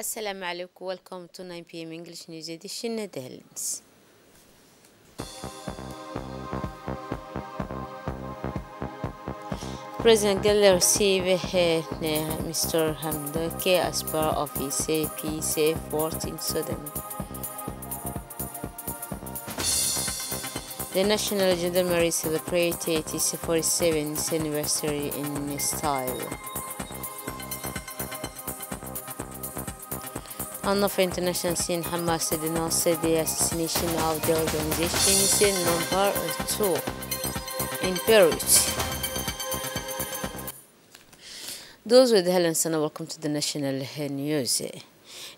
Assalamu alaikum. Welcome to 9 p.m. English News Edition Netherlands. President Gül received Mr. Hamdok as part of his peace effort in Sudan. The National Gendarmerie celebrated its 47th anniversary in style. On the international scene, Hamas denounced the assassination of the organization's number 2 in Beirut. Those with the headlines, and welcome to the national news.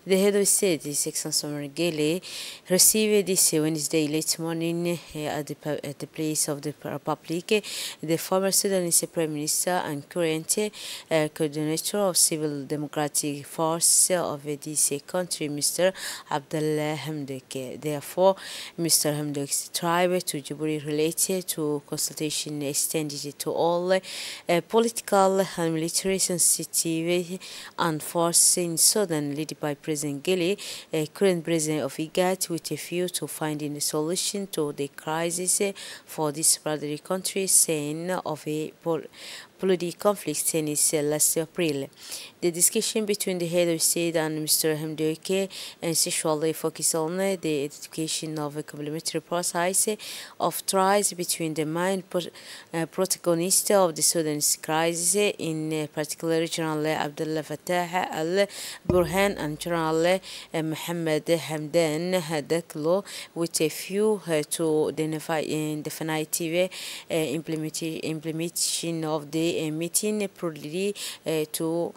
The head of state, His Excellency Omar Geele, received this Wednesday late morning at the place of the Republic the former Sudanese Prime Minister and current coordinator of Civil Democratic Force of this country, Mr. Abdullah Hamdok. Therefore, Mr. Hamdok's tribe to Djibouti related to consultation extended to all political and military sensitivity and force in Sudan, led by President Geele, current president of IGAD, with a view to finding a solution to the crisis for this brotherly country, saying of a bloody conflict since last April. The discussion between the head of state and Mr. Hamdok essentially focused on the identification of a complementary process of ties between the main protagonists of the Sudanese crisis, in particular General Abdullah Fattah al-Burhan and General Mohammed Hamdan Dagalo, with a view to the definitive implementation of the meeting, probably to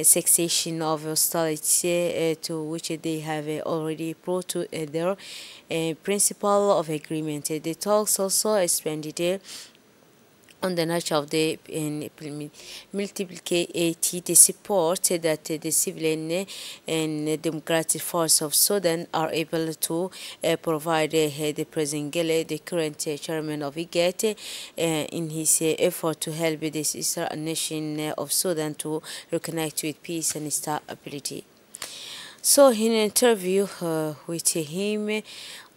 cessation of hostilities, to which they have already brought to their principle of agreement. The talks also expanded on the nature of the multiplicated support that the civilian and democratic force of Sudan are able to provide the President Geele, the current chairman of IGAD, in his effort to help the sister nation of Sudan to reconnect with peace and stability. So, in an interview with him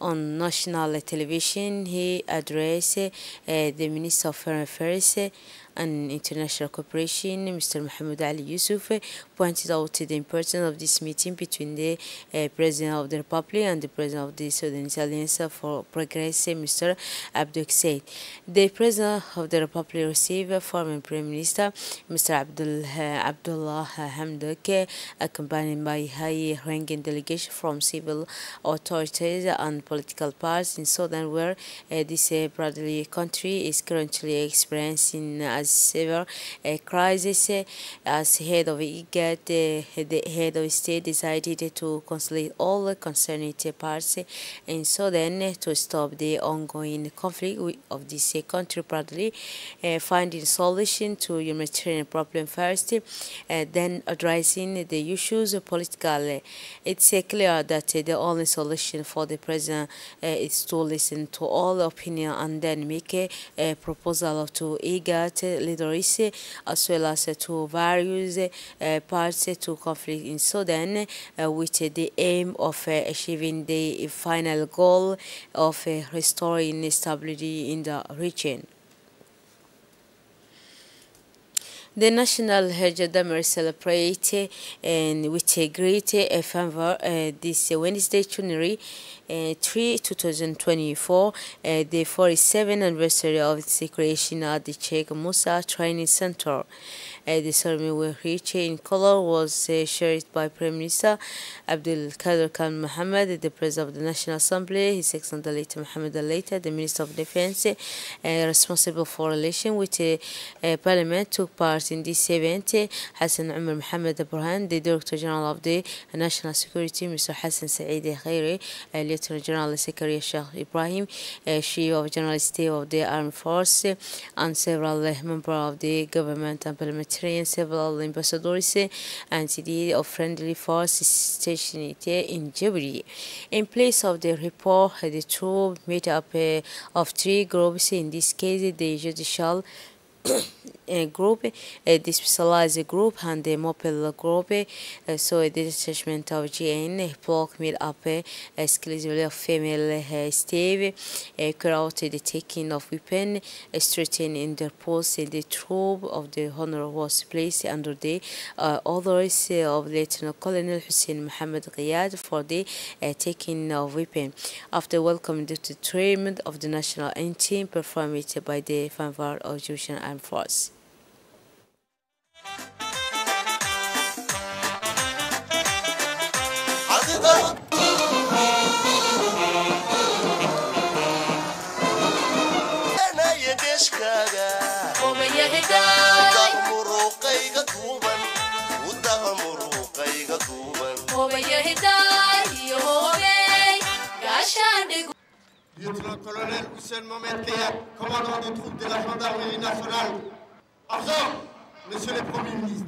on national television, he addressed the Minister of Foreign Affairs and International Cooperation, Mr. Mohammed Ali Yusuf, pointed out the importance of this meeting between the President of the Republic and the President of the Sudanese Alliance for Progress, Mr. Abdul Said. The President of the Republic received former Prime Minister, Mr. Abdullah Hamdok, accompanied by a high-ranking delegation from civil authorities and political parties in Sudan, where this brotherly country is currently experiencing a severe crisis. As head of IGAD, the head of state decided to consolidate all the concerned parties in Sudan to stop the ongoing conflict of this country, partly finding solution to humanitarian problem first, then addressing the issues political. It's clear that the only solution for the president is to listen to all opinion and then make a proposal to IGAD leaders, as well as to various parts to conflict in Sudan, with the aim of achieving the final goal of restoring stability in the region. The National Gendarmerie celebrated with a great fervor this Wednesday, January 3, 2024, the 47th anniversary of its creation at the Sheikh Musa Training Center. The ceremony, where rich in color, was shared by Prime Minister Abdul Qadir Khan Mohammed, the President of the National Assembly, His Excellency Mohammed Al-Leita, the Minister of Defense, responsible for relations with Parliament, took part in this event. Hassan Umar Mohammed Burhan, the Director General of the National Security, Mr. Hassan Saeed Khairi, Lieutenant General Secretary Sheikh Ibrahim, Chief of General Staff of the Armed Force, and several members of the government and parliamentarians, several ambassadors, and the of friendly forces stationed in Djibouti. In place of the report, the troops made up of three groups. In this case, the judicial group, the specialized group and the mobile group. So the detachment of GN block made up exclusively of female staff, carried the taking of weapon, strengthening Interpol in the troop of the honor was placed under the orders of Lieutenant Colonel Hussein Mohammed Ghiyad for the taking of weapon. After welcoming the treatment of the national anthem performed by the fanfare of Egyptian Armed Force. Lieutenant-colonel Hussein Mohamed Ghiyad, commandant des troupes de la gendarmerie nationale. Argent, monsieur le Premier ministre.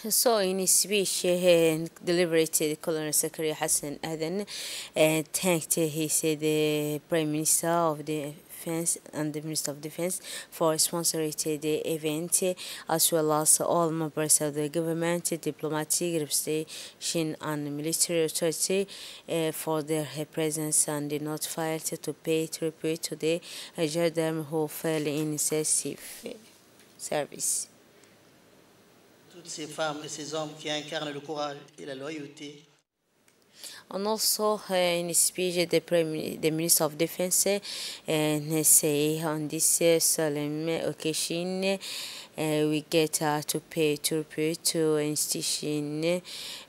So, in his speech, deliberated Colonel Zakaria Hassan Adan thanked, he said, the Prime Minister of Defense and the Minister of Defense for sponsoring the event, as well as all members of the government, diplomatic representation, and military authority for their presence, and not failed to pay tribute to the gendarmes who fell in excessive service. Toutes ces femmes et ces hommes qui incarnent le courage et la loyauté. And also in his speech, the Minister of Defense say on this solemn occasion, we get to pay tribute to an institution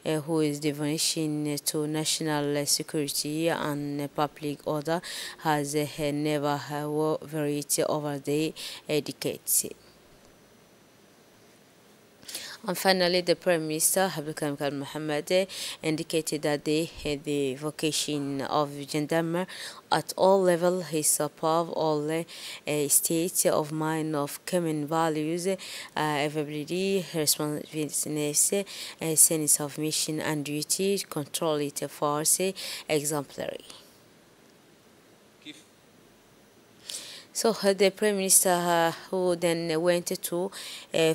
who is devotion to national security and public order has never varied over the decades. And finally, the Prime Minister, Abdulkarim Mohammed, indicated that the vocation of gendarme at all levels is above all states of mind of common values, availability, responsiveness, sense of mission and duty, control it force, exemplary. So the Prime Minister who then went to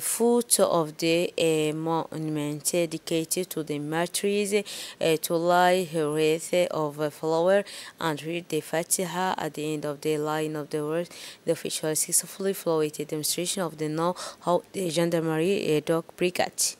foot of the monument dedicated to the martyrs to lie wreath of flower and read the Fatiha at the end of the line of the word. The official successfully followed a demonstration of the know-how the Gendarmerie Dog Brigade.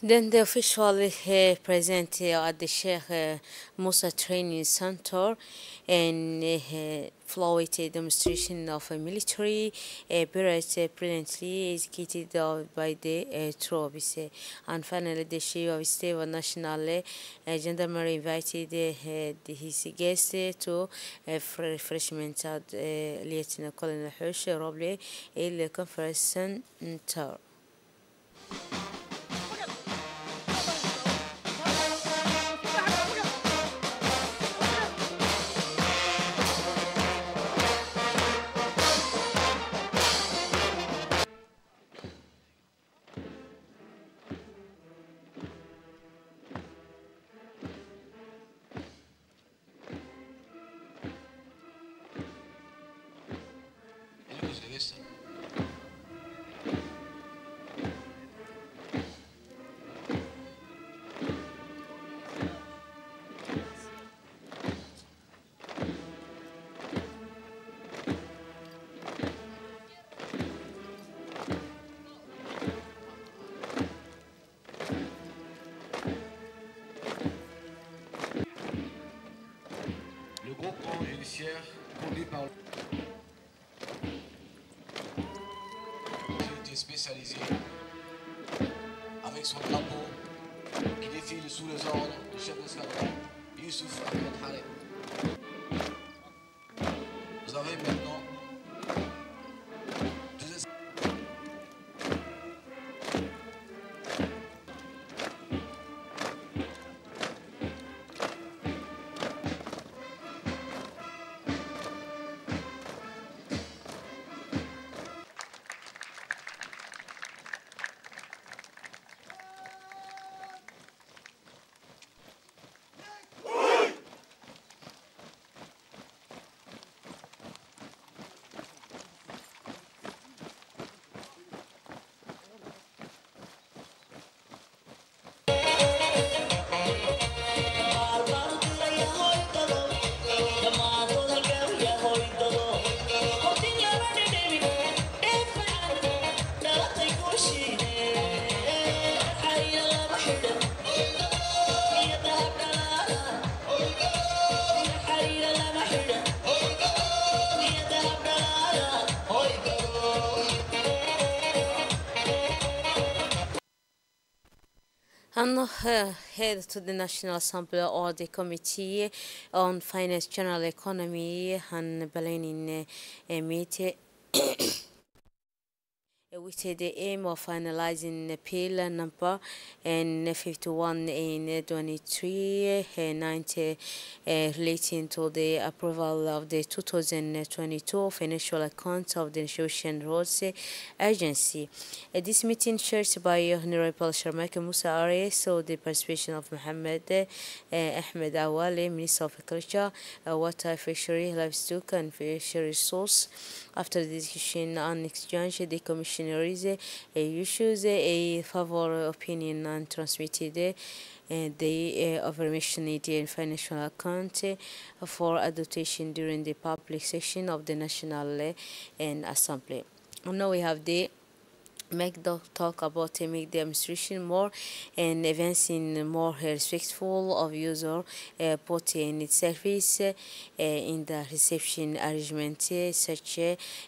Then the official present at the Sheikh Musa Training Center and flowed a demonstration of a military parade brilliantly executed by the troops. And finally, the Chief of State of National Gendarmerie invited his guests to refreshment at Lieutenant Colonel Hush Roble in conference center. judiciaire conduit par l'autorité spécialisée avec son drapeau qui défile sous les ordres du chef d'escadron Youssouf Ahmed Khaled. Vous avez maintenant And head to the National Assembly or the Committee on Finance, General Economy and Berlin meet with the aim of finalizing the Bill number 51 in 2390 relating to the approval of the 2022 financial accounts of the Ocean Roads Agency. This meeting chaired by Honorable Sharmak Musa Arias, so the participation of Mohammed Ahmed Awali, Minister of Agriculture, Water, Fishery, Livestock and Fishery Resource. After the discussion and exchange, the Commissioner issues a favorable opinion and transmitted the aforementioned financial account for adoption during the public session of the National Assembly. And now we have the make the talk about make the administration more and advancing more respectful of user put in its service in the reception arrangement such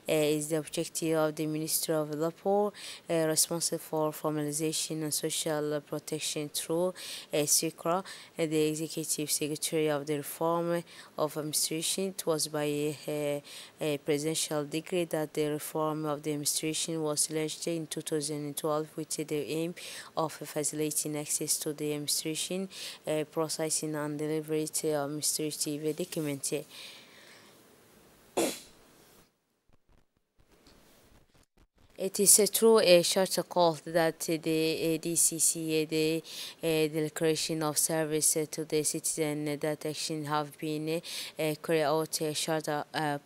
is the objective of the Minister of Labor responsible for formalization and social protection through SICRA, the Executive Secretary of the Reform of Administration. It was by a presidential decree that the reform of the administration was launched in 2012 with the aim of facilitating access to the administration, processing and delivery of administrative documents. It is through a short call that the DCC, the Declaration of Service to the Citizen, that action have been carried out a short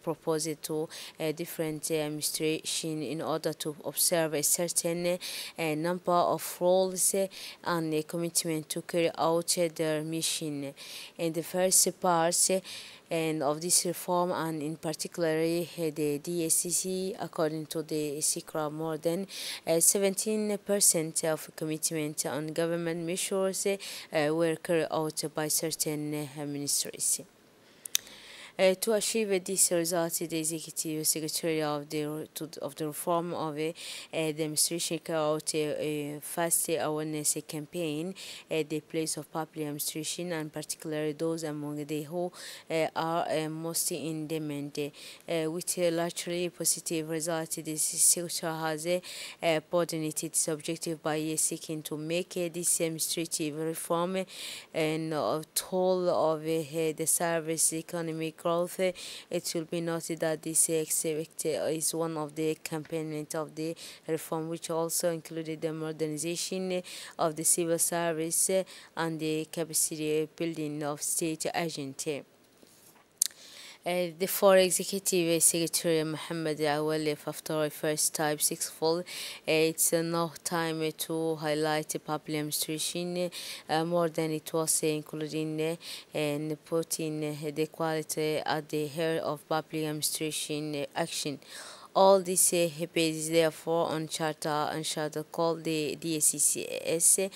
proposal to different administration in order to observe a certain number of roles and a commitment to carry out their mission. In the first part, and of this reform, and in particular the DSCC, according to the SICRA, more than 17% of commitment on government measures were carried out by certain ministries. To achieve this result, the Executive Secretary of the reform of the administration carried out a fast awareness campaign at the place of public administration, and particularly those among the who are most in demand. With largely positive results, this sector has coordinated its objective by seeking to make this administrative reform and toll of the service economic growth. It will be noted that this aspect is one of the components of the reform, which also included the modernization of the civil service and the capacity building of state agents. The four Executive Secretary Mohammed Awali, after a first time successful, it's now time to highlight the public administration more than it was, including and putting the quality at the heart of public administration action. All this based therefore on charter called the DSCC,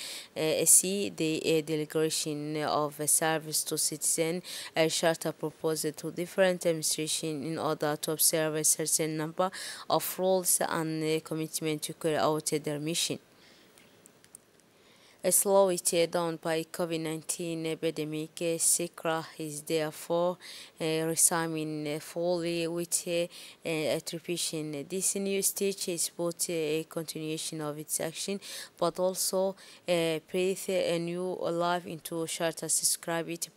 the Delegation of Service to Citizen, a charter proposed to different administration in order to observe a certain number of rules and commitment to carry out their mission. Slowed down by COVID-19 epidemic, SECRA is therefore resuming fully with attribution. This new stage is both a continuation of its action, but also breathe a new life into charter subscribed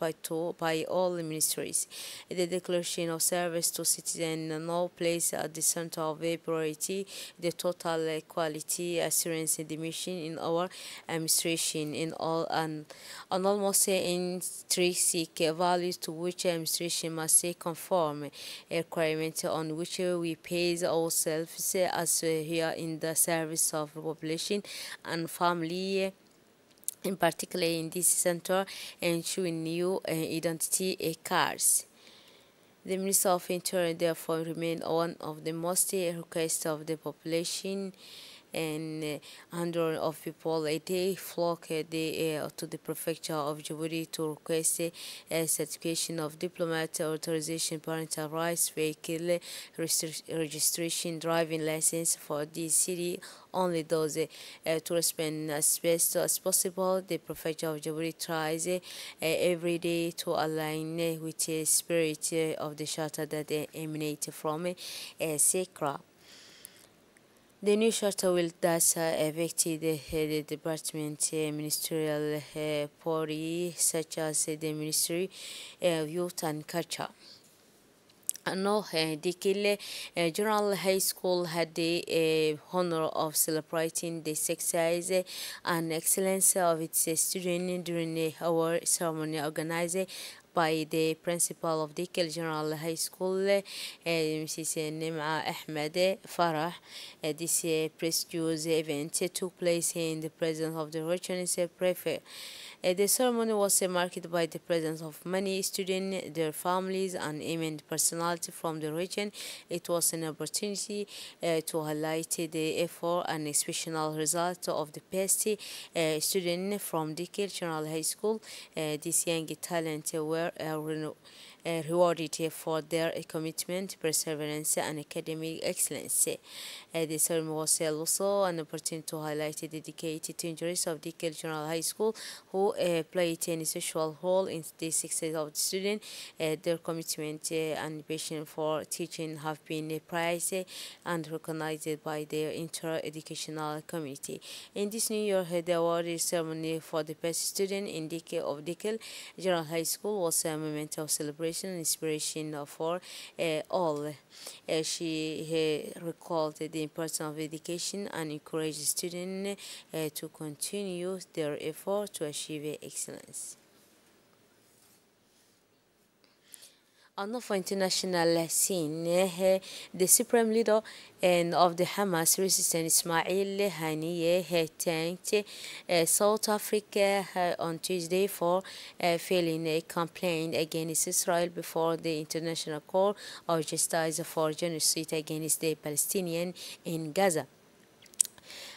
by all ministries. The Declaration of Service to Citizens now places at the center of a priority the total quality assurance in the mission in our administration in all and almost intrinsic values to which administration must conform, a requirement on which we pay ourselves as here in the service of the population and family, in particular in this center, ensuring new identity cards. The Minister of Interior therefore remained one of the most requested of the population, and hundreds of people a day flock to the prefecture of Djibouti to request a certification of diplomat, authorization, parental rights, vehicle registration, driving license for the city. Only those to respond as best as possible. The prefecture of Djibouti tries every day to align with the spirit of the charter that emanate from SECRA. The new charter will thus affect the department ministerial body such as the Ministry of Youth and Culture. No, Dikil General High School had the honor of celebrating the success and excellence of its students during our ceremony organized by the principal of Dikil General High School, Mrs. Nim'a Ahmed Farah. This prestigious event took place in the presence of the regional prefect. The ceremony was marked by the presence of many students, their families, and eminent personality from the region. It was an opportunity to highlight the effort and exceptional result of the best students from Dikil General High School. These young talents were rewarded for their commitment, perseverance, and academic excellence. The ceremony was also an opportunity to highlight the dedicated teachers of Dikil General High School who played an essential role in the success of the students. Their commitment and passion for teaching have been prized and recognized by their inter-educational community. In this new year, the award ceremony for the best student in Dikil General High School was a moment of celebration and inspiration for all. She recalled the importance of education and encouraged students to continue their effort to achieve excellence. On the international scene, the supreme leader of the Hamas resistance, Ismail Haniyeh, thanked South Africa on Tuesday for filing a complaint against Israel before the International Court of Justice for genocide against the Palestinians in Gaza.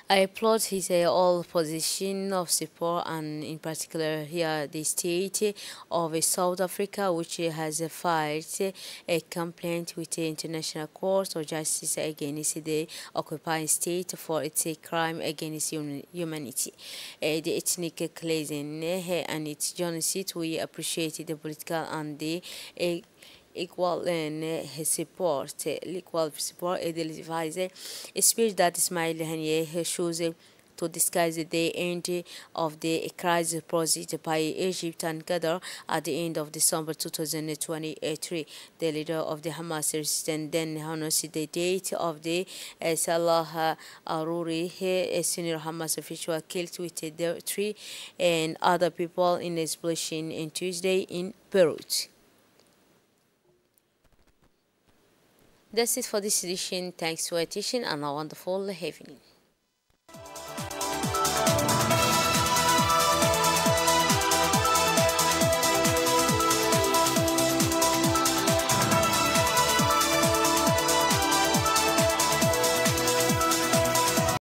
I applaud his all position of support, and in particular here the state of South Africa, which has filed a complaint with the International Court of Justice against the occupying state for its crime against humanity, the ethnic cleansing and its genocide. We appreciate the political and the equal support, a speech that Ismail Haniyeh shows to discuss the end of the crisis posed by Egypt and Qatar at the end of December 2023. The leader of the Hamas resistance then honors the date of the Salah Aruri, a senior Hamas official killed with the 3 and other people in explosion on Tuesday in Beirut. That's it for this edition. Thanks for attention and a wonderful evening.